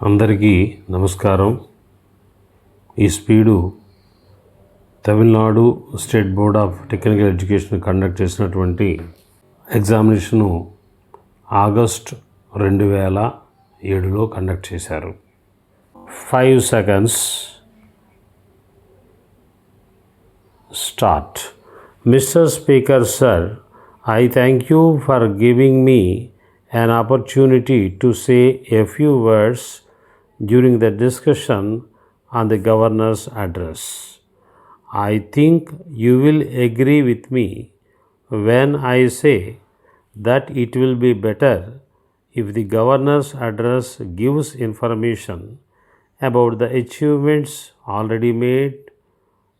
అందరికీ నమస్కారం. ఈ speed Tamil Nadu state board of technical education conduct చేసినటువంటి ఎగ్జామినేషను ఆగస్ట్ 2007లో కండక్ట్ చేశారు. 5 seconds start. Mister speaker sir, I thank you for giving me an opportunity to say a few words during the discussion on the governor's address. I think you will agree with me when I say that it will be better if the governor's address gives information about the achievements already made,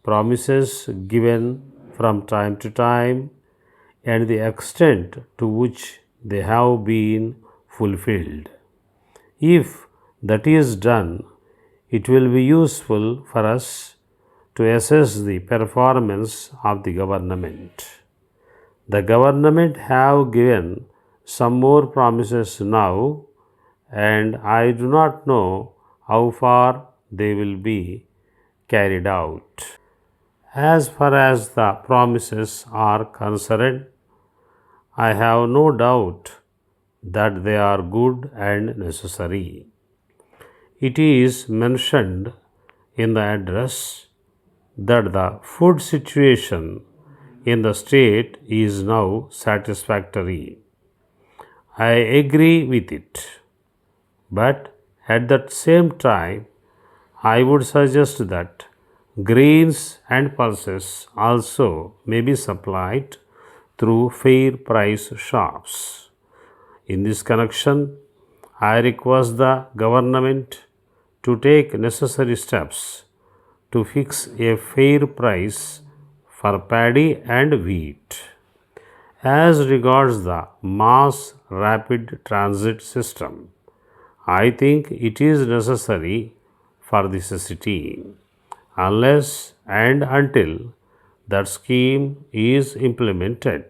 promises given from time to time, and the extent to which they have been fulfilled. If that is done, it will be useful for us to assess the performance of the government. The government have given some more promises now, and I do not know how far they will be carried out. As far as the promises are concerned, I have no doubt that they are good and necessary. It is mentioned in the address that the food situation in the state is now satisfactory. I agree with it, but at that same time, I would suggest that grains and pulses also may be supplied through fair price shops. In this connection, I request the government to take necessary steps to fix a fair price for paddy and wheat. As regards the mass rapid transit system, I think it is necessary for this city. Unless and until that scheme is implemented,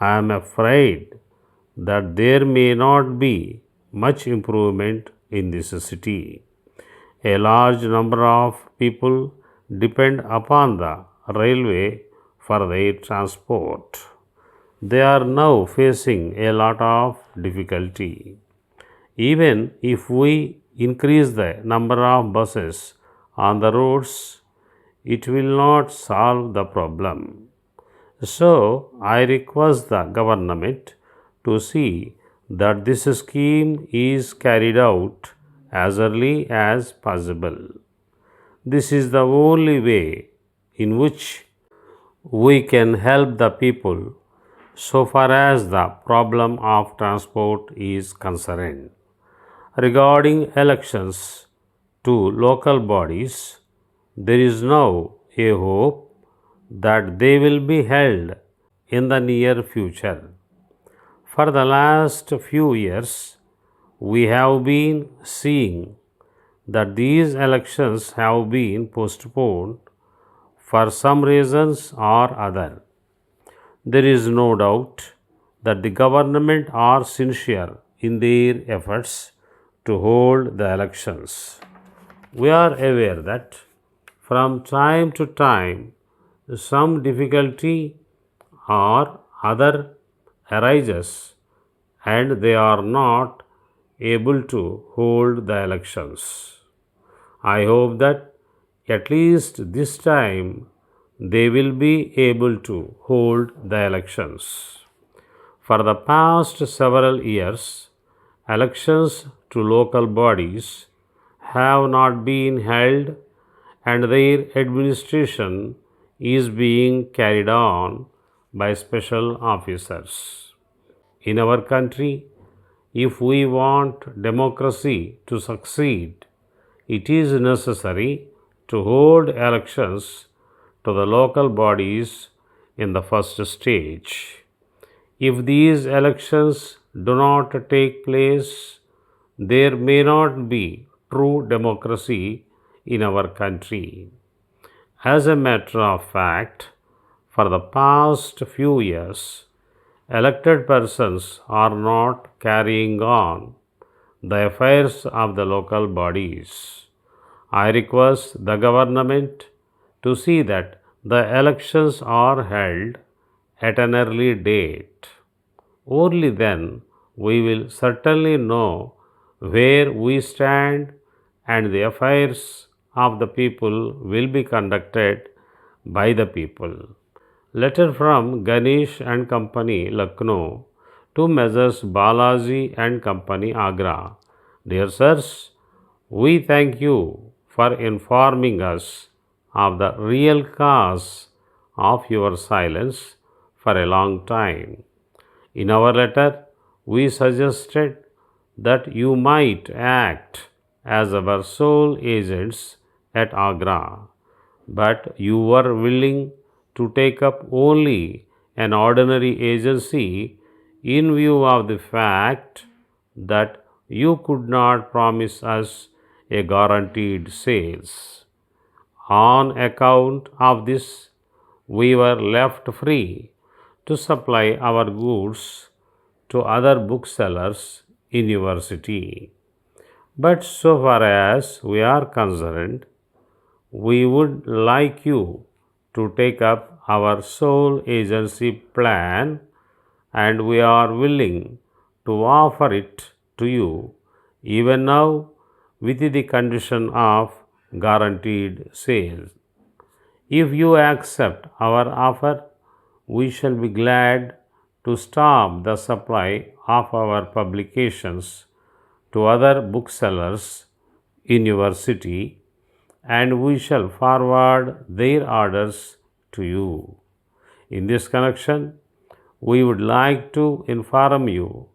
I am afraid that there may not be much improvement in this city. A large number of people depend upon the railway for their transport. They are now facing a lot of difficulty. Even if we increase the number of buses on the roads, it will not solve the problem. So, I request the government to see that this scheme is carried out as early as possible. This is the only way in which we can help the people so far as the problem of transport is concerned. Regarding elections to local bodies, there is now a hope that they will be held in the near future. For the last few years, we have been seeing that these elections have been postponed for some reasons or other. There is no doubt that the government are sincere in their efforts to hold the elections. We are aware that from time to time some difficulty or other arises and they are not able to hold the elections. I hope that at least this time they will be able to hold the elections. For the past several years, elections to local bodies have not been held and their administration is being carried on by special officers. In our country, if we want democracy to succeed, it is necessary to hold elections to the local bodies in the first stage. If these elections do not take place, there may not be true democracy in our country. As a matter of fact, for the past few years, elected persons are not carrying on the affairs of the local bodies. I request the government to see that the elections are held at an early date. Only then we will certainly know where we stand, and the affairs of the people will be conducted by the people. Letter from Ganesh and Company, Lucknow, to Messrs. Balaji and Company, Agra. Dear sirs, we thank you for informing us of the real cause of your silence for a long time. In our letter, we suggested that you might act as our sole agents at Agra, but you were willing to take up only an ordinary agency in view of the fact that you could not promise us a guaranteed sales. On account of this, we were left free to supply our goods to other booksellers in your city. But so far as we are concerned, we would like you to take up our sole agency plan, and we are willing to offer it to you even now with the condition of guaranteed sale. If you accept our offer, we shall be glad to stop the supply of our publications to other booksellers in your city, and we shall forward their orders to you. In this connection, we would like to inform you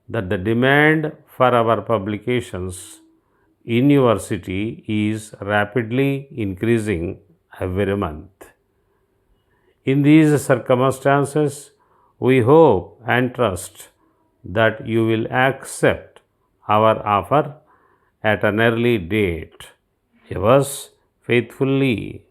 that the demand for our publications in your city is rapidly increasing every month. In these circumstances, we hope and trust that you will accept our offer at an early date. Yours faithfully,